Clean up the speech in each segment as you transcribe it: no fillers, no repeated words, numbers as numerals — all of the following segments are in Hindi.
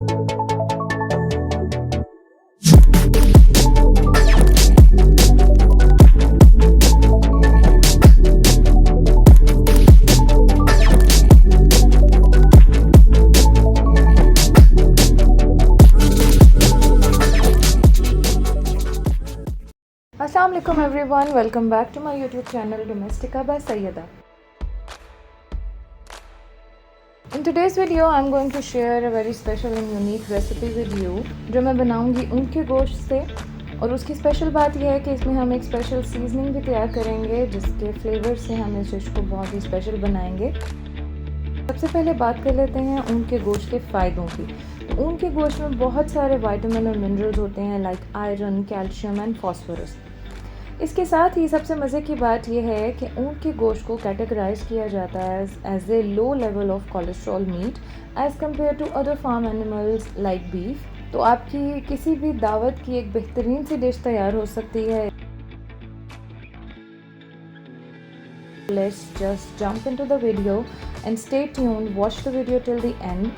Assalamualaikum everyone, welcome back to my YouTube channel Domestica by Sayyeda. In today's video I'm going to share a very special and unique recipe with you जो मैं बनाऊंगी ऊँट के गोश्त से। और उसकी स्पेशल बात यह है कि इसमें हम एक स्पेशल सीजनिंग भी तैयार करेंगे जिसके फ्लेवर से हम इस डिश को बहुत ही स्पेशल बनाएंगे। सबसे पहले बात कर लेते हैं ऊँट के गोश्त के फ़ायदों की। तो ऊँट के गोश्त में बहुत सारे विटामिन और मिनरल्स होते हैं like iron, calcium and phosphorus. इसके साथ ही सबसे मज़े की बात यह है कि ऊँट के गोश्त को कैटेगराइज किया जाता है as a low level of cholesterol meat as compare to other farm animals like beef. तो आपकी किसी भी दावत की एक बेहतरीन सी डिश तैयार हो सकती है। Let's just jump into the video and stay tuned, watch the video till the end.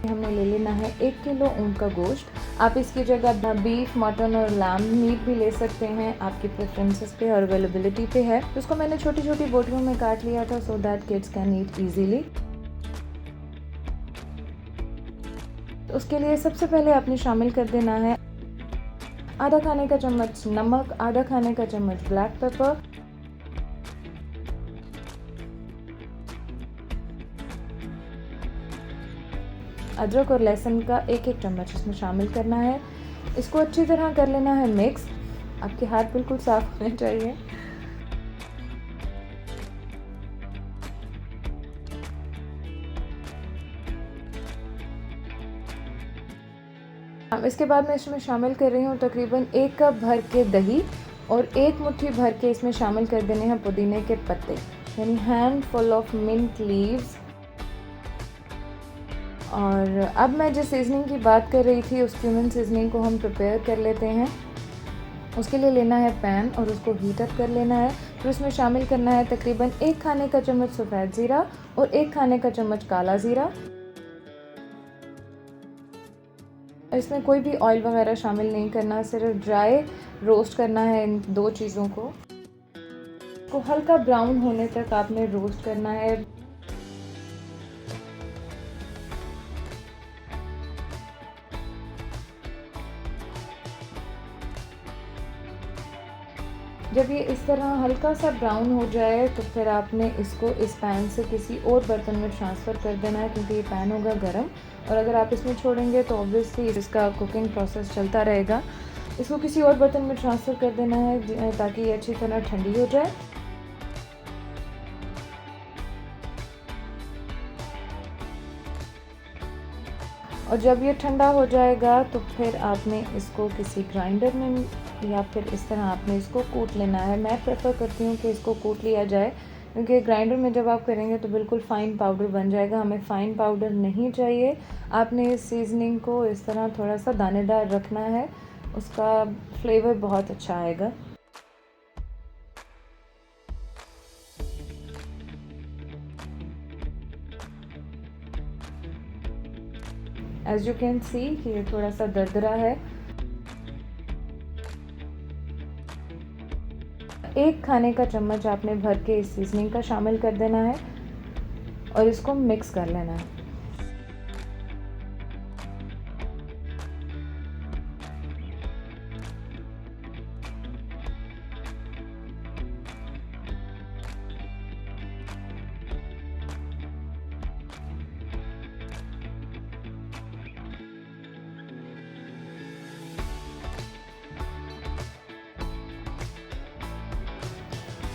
हमने ले लेना है 1 किलो ऊँट का गोश्त। आप इसकी जगह बीफ, मटन और लैम मीट भी ले सकते हैं, आपकी प्रेफरेंसेस पे और अवेलेबिलिटी पे है। तो उसको मैंने छोटी छोटी बोटियों में काट लिया था so that kids can eat easily. तो उसके लिए सबसे पहले आपने शामिल कर देना है आधा खाने का चम्मच नमक, आधा खाने का चम्मच ब्लैक पेपर, अदरक और लहसुन का एक चम्मच इसमें शामिल करना है। इसको अच्छी तरह कर लेना है मिक्स। आपके हाथ बिल्कुल साफ होने चाहिए। इसके बाद मैं इसमें शामिल कर रही हूँ तकरीबन 1 कप भर के दही और 1 मुट्ठी भर के इसमें शामिल कर देने हैं पुदीने के पत्ते, यानी handful of mint leaves. और अब मैं जिस सीजनिंग की बात कर रही थी उस क्यूमिन सीजनिंग को हम प्रिपेयर कर लेते हैं। उसके लिए लेना है पैन और उसको हीट अप कर लेना है। फिर उसमें शामिल करना है तकरीबन 1 खाने का चम्मच सफ़ेद ज़ीरा और 1 खाने का चम्मच काला ज़ीरा। इसमें कोई भी ऑयल वगैरह शामिल नहीं करना, सिर्फ ड्राई रोस्ट करना है इन 2 चीज़ों को हल्का ब्राउन होने तक आपने रोस्ट करना है। जब ये इस तरह हल्का सा ब्राउन हो जाए तो फिर आपने इसको इस पैन से किसी और बर्तन में ट्रांसफ़र कर देना है क्योंकि ये पैन होगा गर्म और अगर आप इसमें छोड़ेंगे तो ऑब्वियसली इसका कुकिंग प्रोसेस चलता रहेगा। इसको किसी और बर्तन में ट्रांसफ़र कर देना है ताकि ये अच्छी तरह ठंडी हो जाए। और जब ये ठंडा हो जाएगा तो फिर आपने इसको किसी ग्राइंडर में या फिर इस तरह आपने इसको कूट लेना है। मैं प्रेफर करती हूँ कि इसको कूट लिया जाए क्योंकि ग्राइंडर में जब आप करेंगे तो बिल्कुल फ़ाइन पाउडर बन जाएगा। हमें फ़ाइन पाउडर नहीं चाहिए। आपने इस सीजनिंग को इस तरह थोड़ा सा दानेदार रखना है, उसका फ्लेवर बहुत अच्छा आएगा। एज यू कैन सी कि ये थोड़ा सा दरदरा है। 1 खाने का चम्मच आपने भर के इस सीजनिंग का शामिल कर देना है और इसको मिक्स कर लेना है।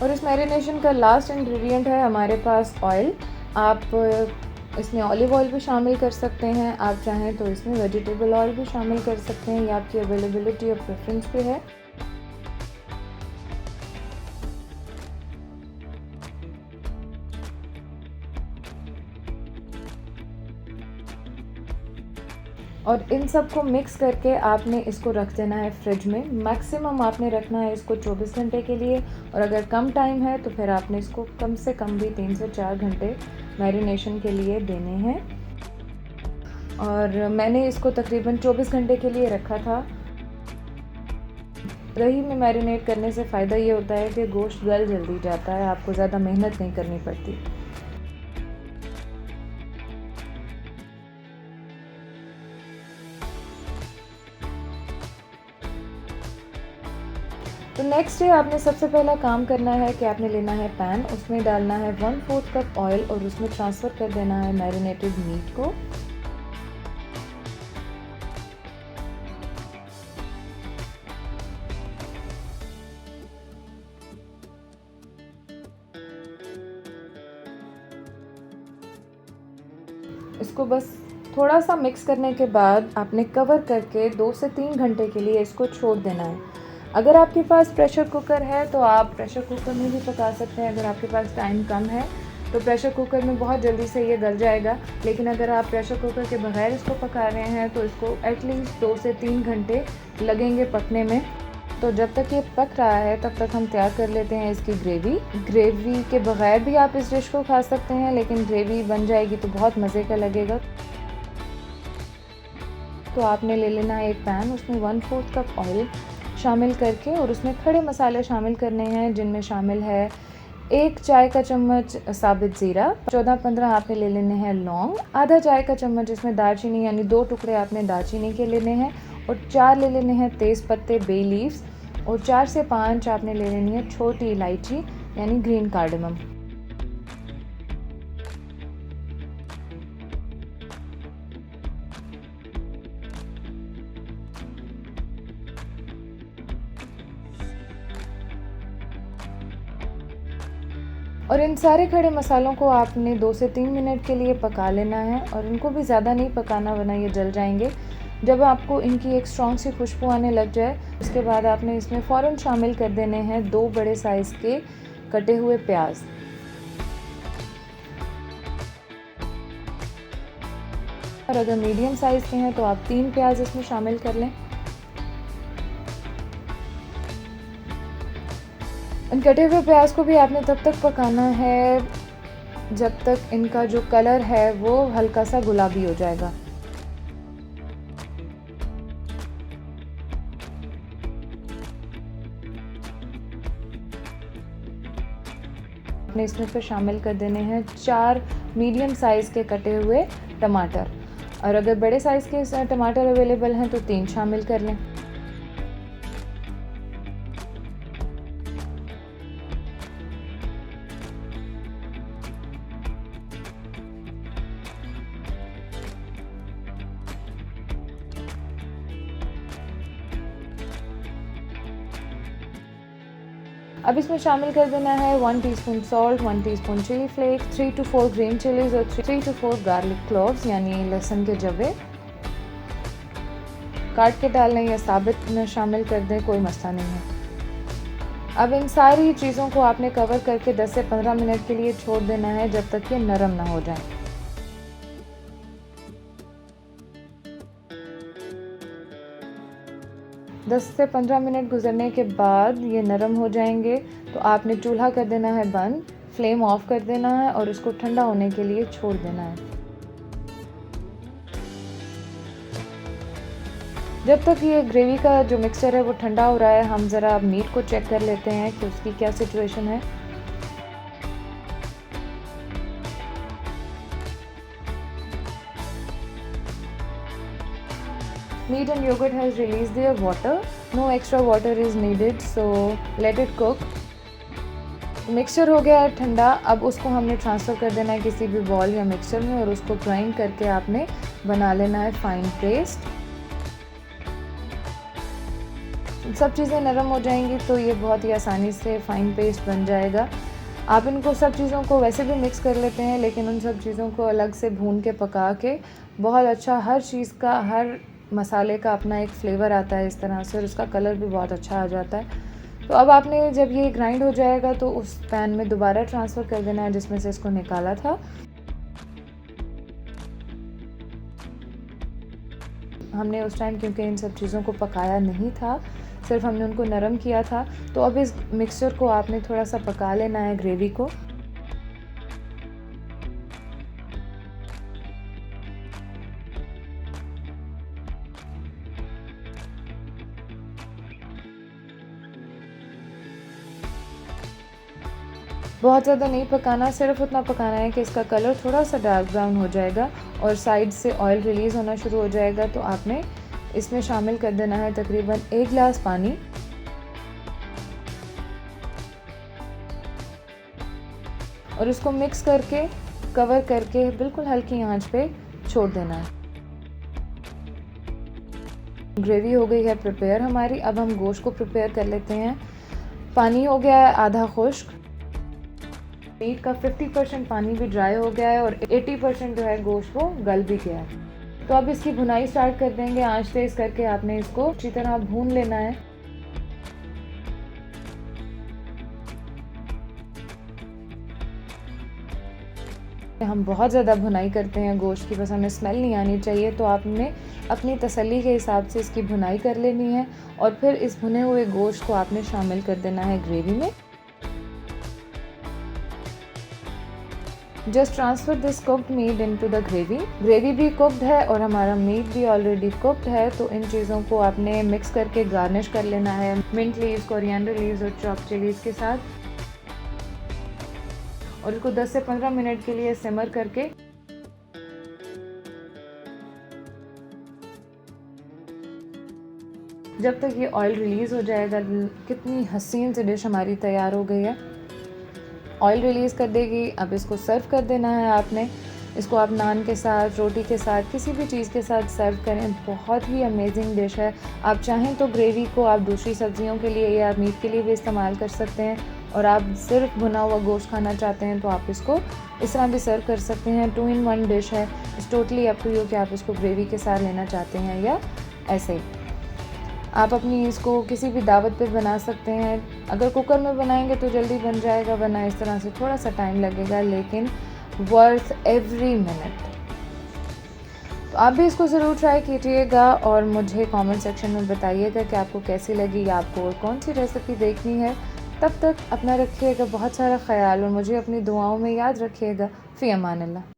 और इस मैरिनेशन का लास्ट इंग्रेडिएंट है हमारे पास ऑयल। आप इसमें ऑलिव ऑयल भी शामिल कर सकते हैं, आप चाहें तो इसमें वेजिटेबल ऑयल भी शामिल कर सकते हैं, ये आपकी अवेलेबिलिटी और प्रेफरेंस पे है। और इन सब को मिक्स करके आपने इसको रख देना है फ्रिज में। मैक्सिमम आपने रखना है इसको 24 घंटे के लिए, और अगर कम टाइम है तो फिर आपने इसको कम से कम भी 3 से 4 घंटे मैरिनेशन के लिए देने हैं। और मैंने इसको तकरीबन 24 घंटे के लिए रखा था। दही में मैरिनेट करने से फ़ायदा ये होता है कि गोश्त गल जल्दी जाता है, आपको ज़्यादा मेहनत नहीं करनी पड़ती। तो नेक्स्ट डे आपने सबसे पहला काम करना है कि आपने लेना है पैन, उसमें डालना है 1/4 कप ऑयल और उसमें ट्रांसफ़र कर देना है मैरिनेटेड मीट को। इसको बस थोड़ा सा मिक्स करने के बाद आपने कवर करके 2 से 3 घंटे के लिए इसको छोड़ देना है। अगर आपके पास प्रेशर कुकर है तो आप प्रेशर कुकर में भी पका सकते हैं। अगर आपके पास टाइम कम है तो प्रेशर कुकर में बहुत जल्दी से ये गल जाएगा, लेकिन अगर आप प्रेशर कुकर के बगैर इसको पका रहे हैं तो इसको एटलीस्ट 2 से 3 घंटे लगेंगे पकने में। तो जब तक ये पक रहा है तब तक हम तैयार कर लेते हैं इसकी ग्रेवी के बगैर भी आप इस डिश को खा सकते हैं, लेकिन ग्रेवी बन जाएगी तो बहुत मज़े का लगेगा। तो आपने ले लेना है एक पैन, उसमें 1/4 कप ऑयल शामिल करके और उसमें खड़े मसाले शामिल करने हैं, जिनमें शामिल है 1 चाय का चम्मच साबित ज़ीरा, 14-15 आपने ले लेने हैं लौंग, आधा चाय का चम्मच इसमें दालचीनी यानी 2 टुकड़े आपने दालचीनी के लेने हैं, और 4 ले लेने हैं तेज़ पत्ते बे लीव्स, और 4 से 5 आपने ले लेनी है छोटी इलायची यानी ग्रीन कार्डमम। और इन सारे खड़े मसालों को आपने 2 से 3 मिनट के लिए पका लेना है, और इनको भी ज़्यादा नहीं पकाना वरना ये जल जाएंगे। जब आपको इनकी एक स्ट्रॉन्ग सी खुशबू आने लग जाए उसके बाद आपने इसमें फ़ौरन शामिल कर देने हैं 2 बड़े साइज़ के कटे हुए प्याज। और अगर मीडियम साइज़ के हैं तो आप 3 प्याज इसमें शामिल कर लें। इन कटे हुए प्याज को भी आपने तब तक पकाना है जब तक इनका जो कलर है वो हल्का सा गुलाबी हो जाएगा। आपने इसमें फिर शामिल कर देने हैं 4 मीडियम साइज़ के कटे हुए टमाटर, और अगर बड़े साइज़ के टमाटर अवेलेबल हैं तो 3 शामिल कर लें। अब इसमें शामिल कर देना है 1 teaspoon salt, 1 teaspoon chilli flakes, 3 to 4 green chillies और 3 to 4 गार्लिक क्लोव्स यानी लहसुन के जवे। काट के डाल लें या साबित में शामिल कर दें, कोई मसला नहीं है। अब इन सारी चीज़ों को आपने कवर करके 10 से 15 मिनट के लिए छोड़ देना है जब तक ये नरम ना हो जाए। दस से 15 मिनट गुजरने के बाद ये नरम हो जाएंगे तो आपने चूल्हा कर देना है बंद, फ्लेम ऑफ कर देना है और इसको ठंडा होने के लिए छोड़ देना है। जब तक ये ग्रेवी का जो मिक्सचर है वो ठंडा हो रहा है, हम ज़रा मीट को चेक कर लेते हैं कि उसकी क्या सिचुएशन है। Meat and yogurt has released their water. No extra water is needed, so let it cook. Mixture हो गया है ठंडा, अब उसको हमने ट्रांसफ़र कर देना है किसी भी बॉल या मिक्सचर में और उसको ग्राइंड करके आपने बना लेना है फाइन पेस्ट। सब चीज़ें नरम हो जाएंगी तो ये बहुत ही आसानी से फाइन पेस्ट बन जाएगा। आप इनको सब चीज़ों को वैसे भी मिक्स कर लेते हैं, लेकिन उन सब चीज़ों को अलग से भून के पका के बहुत अच्छा, हर चीज़ का, हर मसाले का अपना एक फ्लेवर आता है इस तरह से, और उसका कलर भी बहुत अच्छा आ जाता है। तो अब आपने जब ये ग्राइंड हो जाएगा तो उस पैन में दोबारा ट्रांसफ़र कर देना है जिसमें से इसको निकाला था। हमने उस टाइम क्योंकि इन सब चीज़ों को पकाया नहीं था, सिर्फ हमने उनको नरम किया था। तो अब इस मिक्सचर को आपने थोड़ा सा पका लेना है, ग्रेवी को। बहुत ज़्यादा नहीं पकाना, सिर्फ उतना पकाना है कि इसका कलर थोड़ा सा डार्क ब्राउन हो जाएगा और साइड से ऑयल रिलीज़ होना शुरू हो जाएगा। तो आपने इसमें शामिल कर देना है तकरीबन 1 गिलास पानी। और इसको मिक्स करके कवर करके बिल्कुल हल्की आंच पे छोड़ देना है। ग्रेवी हो गई है प्रिपेयर हमारी। अब हम गोश्त को प्रिपेयर कर लेते हैं। पानी हो गया है आधा खुश्क। मीट का 50% पानी भी ड्राई हो गया है और 80% जो है गोश्त वो गल भी गया है। तो अब इसकी भुनाई स्टार्ट कर देंगे। आंच तेज़ करके आपने इसको अच्छी तरह भून लेना है। हम बहुत ज़्यादा भुनाई करते हैं गोश्त की, बस हमें स्मेल नहीं आनी चाहिए। तो आपने अपनी तसल्ली के हिसाब से इसकी भुनाई कर लेनी है और फिर इस भुने हुए गोश्त को आपने शामिल कर देना है ग्रेवी में। Just transfer this cooked meet into the gravy. Gravy भी कुक्ड है और हमारा मीट भी ऑलरेडी कुक्ड है। तो इन चीज़ों को आपने मिक्स करके गार्निश कर लेना है मिंट लीव्स, कोरिएंडर लीव्स और चॉप्ड चिलीज़ के साथ। और इसको 10 से 15 मिनट के लिए सिमर करके जब तक ये ऑयल रिलीज़ हो जाएगा। कितनी हसीन सी डिश हमारी तैयार हो गई है। ऑयल रिलीज़ कर देगी। अब इसको सर्व कर देना है आपने। इसको आप नान के साथ, रोटी के साथ, किसी भी चीज़ के साथ सर्व करें। बहुत ही अमेजिंग डिश है। आप चाहें तो ग्रेवी को आप दूसरी सब्जियों के लिए या मीट के लिए भी इस्तेमाल कर सकते हैं और आप सिर्फ भुना हुआ गोश्त खाना चाहते हैं तो आप इसको इस तरह भी सर्व कर सकते हैं। 2 in 1 डिश है। It's totally up to you कि आप इसको ग्रेवी के साथ लेना चाहते हैं या ऐसे ही। आप अपनी इसको किसी भी दावत पे बना सकते हैं। अगर कुकर में बनाएंगे तो जल्दी बन जाएगा, वरना इस तरह से थोड़ा सा टाइम लगेगा, लेकिन वर्थ एवरी मिनट। तो आप भी इसको ज़रूर ट्राई कीजिएगा और मुझे कमेंट सेक्शन में बताइएगा कि आपको कैसी लगी या आपको और कौन सी रेसिपी देखनी है। तब तक अपना रखिएगा बहुत सारा ख्याल और मुझे अपनी दुआओं में याद रखिएगा। फ़ी अमान अल्लाह।